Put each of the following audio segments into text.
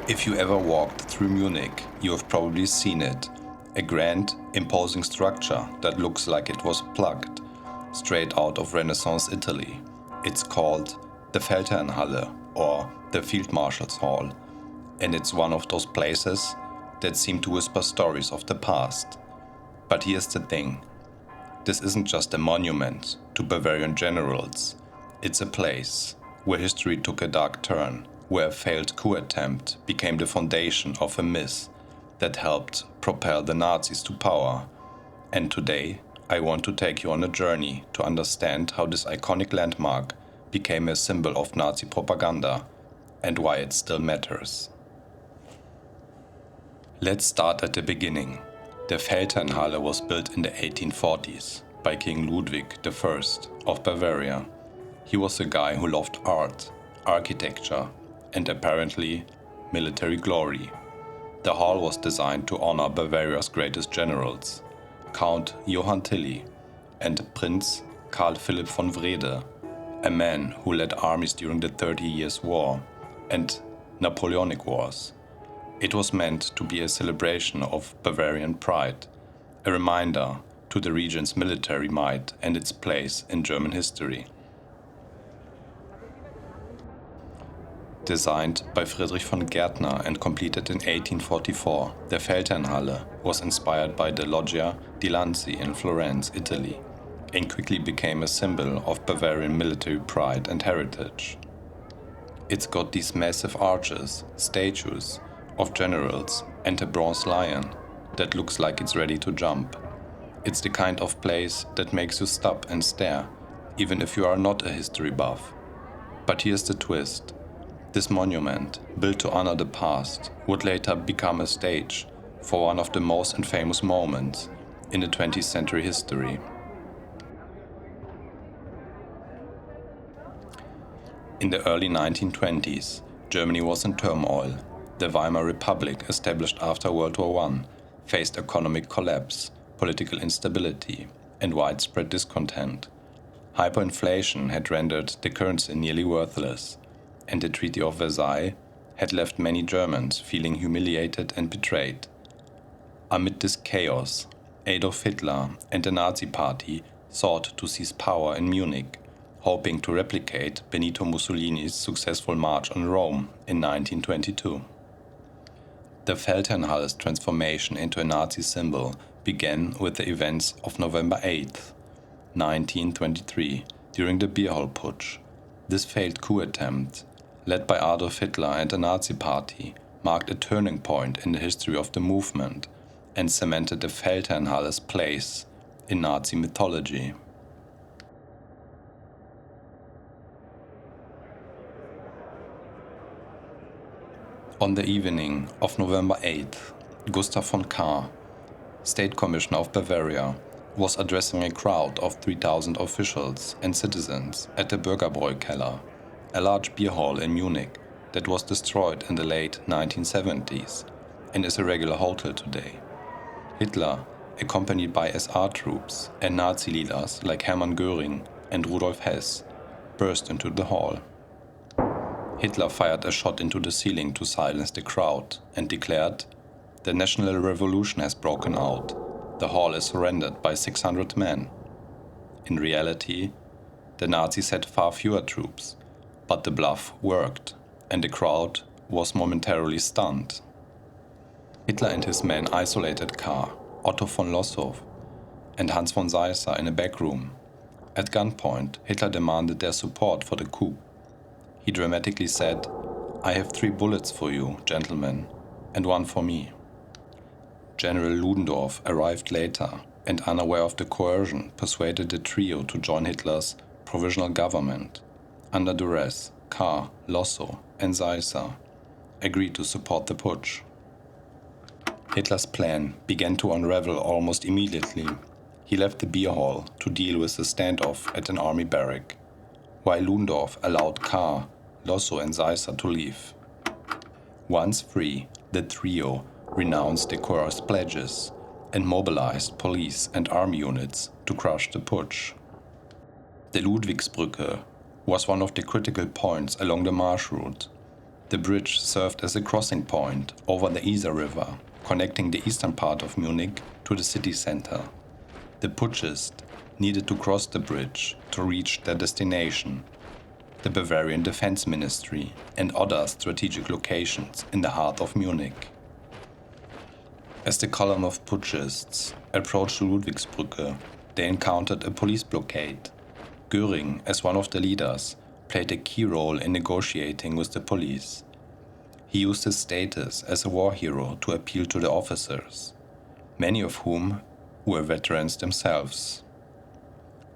If you ever walked through Munich, you have probably seen it. A grand, imposing structure that looks like it was plucked straight out of Renaissance Italy. It's called the Feldherrnhalle, or the Field Marshal's Hall, and it's one of those places that seem to whisper stories of the past. But here's the thing. This isn't just a monument to Bavarian generals. It's a place where history took a dark turn, where a failed coup attempt became the foundation of a myth that helped propel the Nazis to power. And today, I want to take you on a journey to understand how this iconic landmark became a symbol of Nazi propaganda and why it still matters. Let's start at the beginning. The Feldherrnhalle was built in the 1840s by King Ludwig I of Bavaria. He was a guy who loved art, architecture, and apparently military glory. The hall was designed to honor Bavaria's greatest generals, Count Johann Tilly and Prince Karl Philipp von Wrede, a man who led armies during the 30 Years' War and Napoleonic Wars. It was meant to be a celebration of Bavarian pride, a reminder to the region's military might and its place in German history. Designed by Friedrich von Gärtner and completed in 1844, the Feldherrnhalle was inspired by the Loggia di Lanzi in Florence, Italy, and quickly became a symbol of Bavarian military pride and heritage. It's got these massive arches, statues of generals, and a bronze lion that looks like it's ready to jump. It's the kind of place that makes you stop and stare, even if you are not a history buff. But here's the twist. This monument, built to honor the past, would later become a stage for one of the most infamous moments in the 20th century history. In the early 1920s, Germany was in turmoil. The Weimar Republic, established after World War I, faced economic collapse, political instability, and widespread discontent. Hyperinflation had rendered the currency nearly worthless, and the Treaty of Versailles had left many Germans feeling humiliated and betrayed. Amid this chaos, Adolf Hitler and the Nazi Party sought to seize power in Munich, hoping to replicate Benito Mussolini's successful march on Rome in 1922. The Feldherrnhalle's transformation into a Nazi symbol began with the events of November 8, 1923, during the Beer Hall Putsch. This failed coup attempt, led by Adolf Hitler and the Nazi Party, marked a turning point in the history of the movement and cemented the Feldherrnhalle's place in Nazi mythology. On the evening of November 8th, Gustav von Kahr, State Commissioner of Bavaria, was addressing a crowd of 3,000 officials and citizens at the Bürgerbräukeller, a large beer hall in Munich that was destroyed in the late 1970s and is a regular hotel today. Hitler, accompanied by SR troops and Nazi leaders like Hermann Göring and Rudolf Hess, burst into the hall. Hitler fired a shot into the ceiling to silence the crowd and declared, "The national revolution has broken out. The hall is surrendered by 600 men." In reality, the Nazis had far fewer troops, but the bluff worked, and the crowd was momentarily stunned. Hitler and his men isolated Kahr, Otto von Lossow, and Hans von Seisser in a back room. At gunpoint, Hitler demanded their support for the coup. He dramatically said, "I have 3 bullets for you, gentlemen, and 1 for me." General Ludendorff arrived later and, unaware of the coercion, persuaded the trio to join Hitler's provisional government. Under duress, Kahr, Lossow, and Seisser agreed to support the putsch. Hitler's plan began to unravel almost immediately. He left the beer hall to deal with the standoff at an army barrack, while Ludendorff allowed Kahr, Lossow, and Seisser to leave. Once free, the trio renounced the coerced pledges and mobilized police and army units to crush the putsch. The Ludwigsbrücke was one of the critical points along the march route. The bridge served as a crossing point over the Isar River, connecting the eastern part of Munich to the city center. The putschists needed to cross the bridge to reach their destination, the Bavarian Defense Ministry and other strategic locations in the heart of Munich. As the column of putschists approached Ludwigsbrücke, they encountered a police blockade. Göring, as one of the leaders, played a key role in negotiating with the police. He used his status as a war hero to appeal to the officers, many of whom were veterans themselves.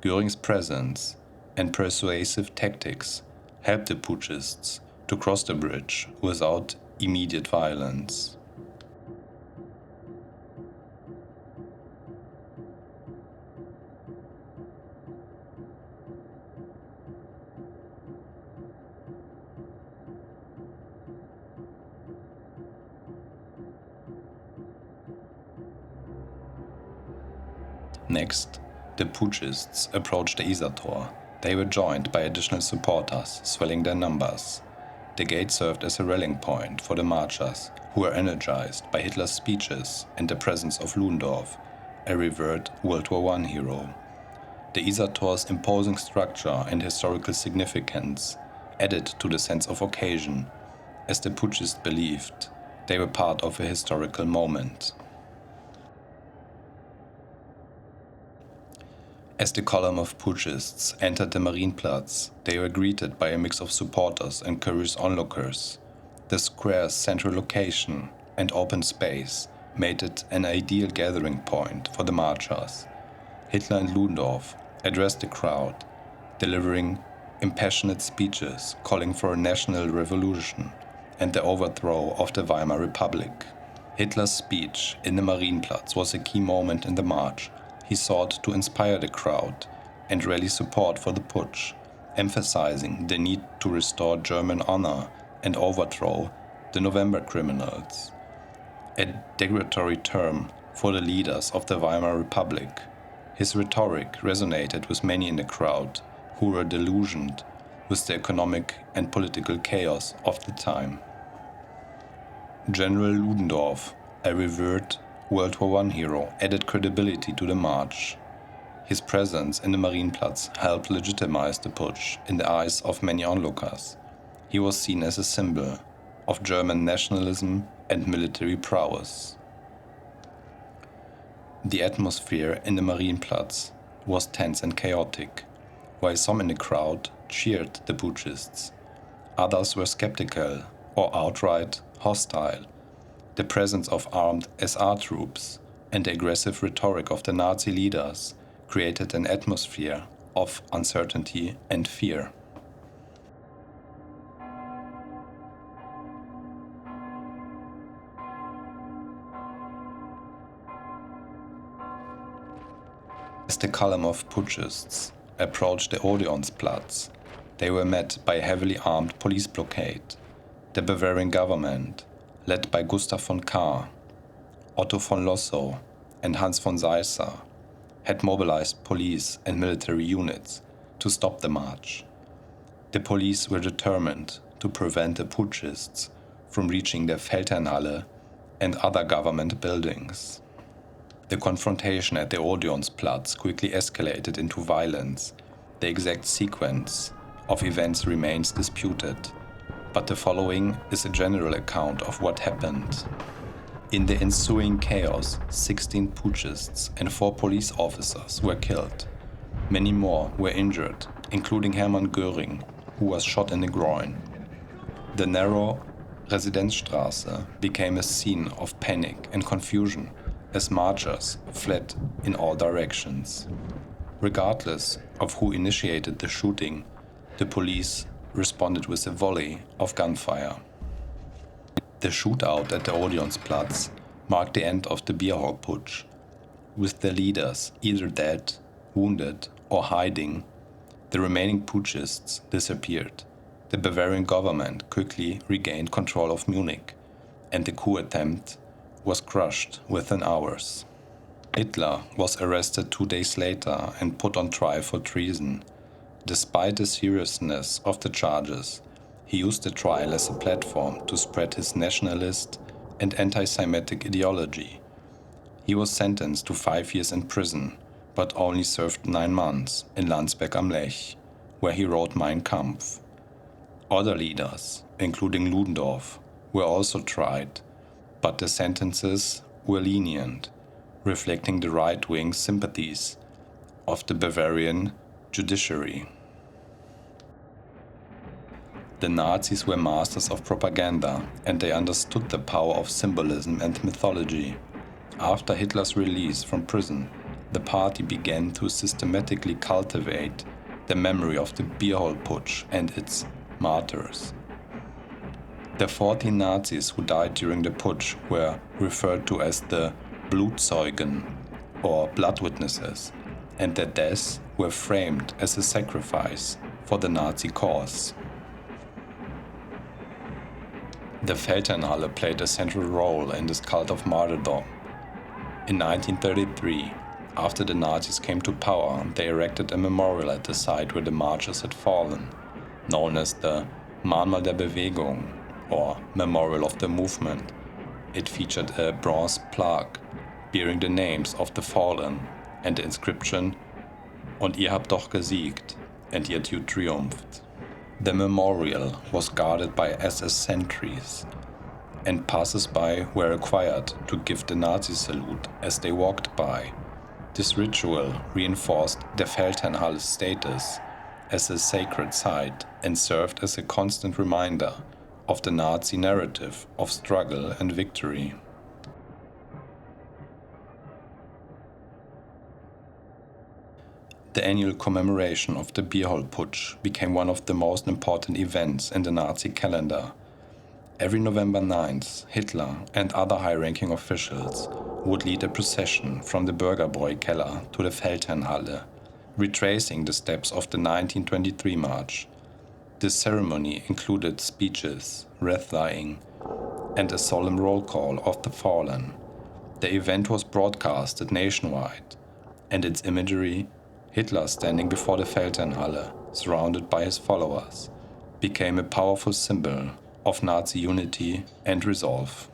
Göring's presence and persuasive tactics helped the putschists to cross the bridge without immediate violence. Next, the putschists approached the Isar Tor. They were joined by additional supporters, swelling their numbers. The gate served as a rallying point for the marchers, who were energized by Hitler's speeches and the presence of Ludendorff, a revered World War I hero. The Isar Tor's imposing structure and historical significance added to the sense of occasion, as the putschists believed they were part of a historical moment. As the column of putschists entered the Marienplatz, they were greeted by a mix of supporters and curious onlookers. The square's central location and open space made it an ideal gathering point for the marchers. Hitler and Ludendorff addressed the crowd, delivering impassioned speeches calling for a national revolution and the overthrow of the Weimar Republic. Hitler's speech in the Marienplatz was a key moment in the march. He sought to inspire the crowd and rally support for the putsch, emphasizing the need to restore German honor and overthrow the November criminals, a derogatory term for the leaders of the Weimar Republic. His rhetoric resonated with many in the crowd who were disillusioned with the economic and political chaos of the time. General Ludendorff, a revered World War I hero, added credibility to the march. His presence in the Marienplatz helped legitimize the putsch in the eyes of many onlookers. He was seen as a symbol of German nationalism and military prowess. The atmosphere in the Marienplatz was tense and chaotic. While some in the crowd cheered the putschists, others were skeptical or outright hostile. The presence of armed SR troops and the aggressive rhetoric of the Nazi leaders created an atmosphere of uncertainty and fear. As the column of putschists approached the Odeonsplatz, they were met by a heavily armed police blockade. The Bavarian government, led by Gustav von Kahr, Otto von Lossow, and Hans von Seisser, had mobilized police and military units to stop the march. The police were determined to prevent the putschists from reaching the Feldherrnhalle and other government buildings. The confrontation at the Odeonsplatz quickly escalated into violence. The exact sequence of events remains disputed, but the following is a general account of what happened. In the ensuing chaos, 16 putschists and 4 police officers were killed. Many more were injured, including Hermann Göring, who was shot in the groin. The narrow Residenzstraße became a scene of panic and confusion as marchers fled in all directions. Regardless of who initiated the shooting, the police responded with a volley of gunfire. The shootout at the Odeonsplatz marked the end of the Beer Hall Putsch. With their leaders either dead, wounded, or hiding, the remaining putschists disappeared. The Bavarian government quickly regained control of Munich, and the coup attempt was crushed within hours. Hitler was arrested 2 days later and put on trial for treason. Despite the seriousness of the charges, He used the trial as a platform to spread his nationalist and anti-Semitic ideology. He was sentenced to 5 years in prison, but only served 9 months in Landsberg am Lech, where he wrote Mein Kampf. Other leaders, including Ludendorff, were also tried, but the sentences were lenient, reflecting the right-wing sympathies of the Bavarian judiciary. The Nazis were masters of propaganda, and they understood the power of symbolism and mythology. After Hitler's release from prison, the party began to systematically cultivate the memory of the Beer Hall Putsch and its martyrs. The 14 Nazis who died during the putsch were referred to as the Blutzeugen, or blood witnesses, and their deaths were framed as a sacrifice for the Nazi cause. The Feldherrnhalle played a central role in this cult of martyrdom. In 1933, after the Nazis came to power, they erected a memorial at the site where the martyrs had fallen, known as the Mahnmal der Bewegung, or Memorial of the Movement. It featured a bronze plaque bearing the names of the fallen and the inscription "Und ihr habt doch gesiegt, and yet you triumphed." The memorial was guarded by SS sentries, and passers-by were required to give the Nazi salute as they walked by. This ritual reinforced the Feldherrnhalle's status as a sacred site and served as a constant reminder of the Nazi narrative of struggle and victory. The annual commemoration of the Beer Hall Putsch became one of the most important events in the Nazi calendar. Every November 9th, Hitler and other high-ranking officials would lead a procession from the Bürgerbräukeller to the Feldherrnhalle, retracing the steps of the 1923 march. This ceremony included speeches, wreath-laying, and a solemn roll call of the fallen. The event was broadcasted nationwide, and its imagery, Hitler standing before the Feldherrnhalle, surrounded by his followers, became a powerful symbol of Nazi unity and resolve.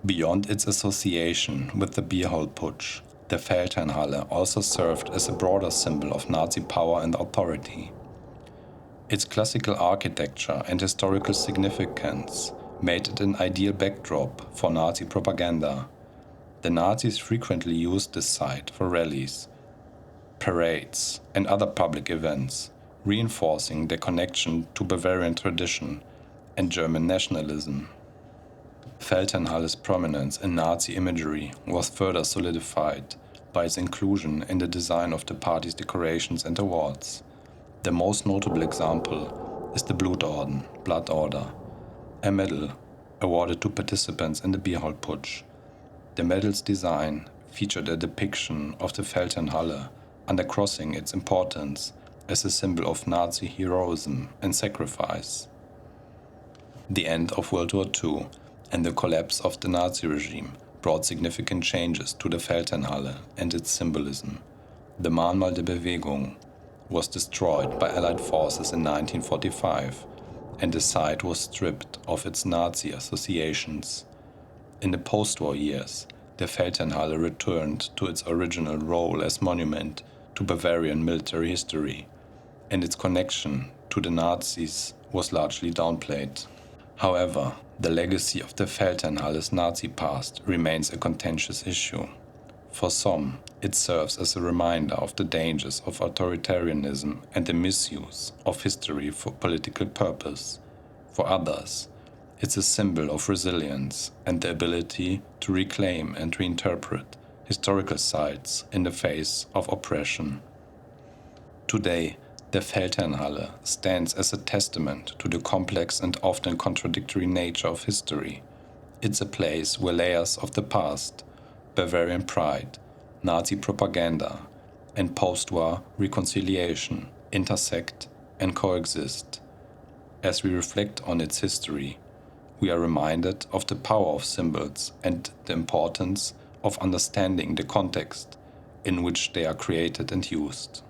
Beyond its association with the Beer Hall Putsch, the Feldherrnhalle also served as a broader symbol of Nazi power and authority. Its classical architecture and historical significance made it an ideal backdrop for Nazi propaganda. The Nazis frequently used this site for rallies, parades, and other public events, reinforcing their connection to Bavarian tradition and German nationalism. Feldherrnhalle's prominence in Nazi imagery was further solidified by its inclusion in the design of the party's decorations and awards. The most notable example is the Blutorden, Blood Order, a medal awarded to participants in the Beer Hall Putsch. The medal's design featured a depiction of the Feldherrnhalle, undercrossing its importance as a symbol of Nazi heroism and sacrifice. The end of World War II and the collapse of the Nazi regime brought significant changes to the Feldherrnhalle and its symbolism. The Mahnmal der Bewegung was destroyed by Allied forces in 1945, and the site was stripped of its Nazi associations. In the post-war years, the Feldherrnhalle returned to its original role as monument to Bavarian military history, and its connection to the Nazis was largely downplayed. However, the legacy of the Feldherrnhalle's Nazi past remains a contentious issue. For some, it serves as a reminder of the dangers of authoritarianism and the misuse of history for political purpose. For others, it's a symbol of resilience and the ability to reclaim and reinterpret historical sites in the face of oppression. Today, the Feldherrnhalle stands as a testament to the complex and often contradictory nature of history. It's a place where layers of the past, Bavarian pride, Nazi propaganda, and post-war reconciliation intersect and coexist. As we reflect on its history, we are reminded of the power of symbols and the importance of understanding the context in which they are created and used.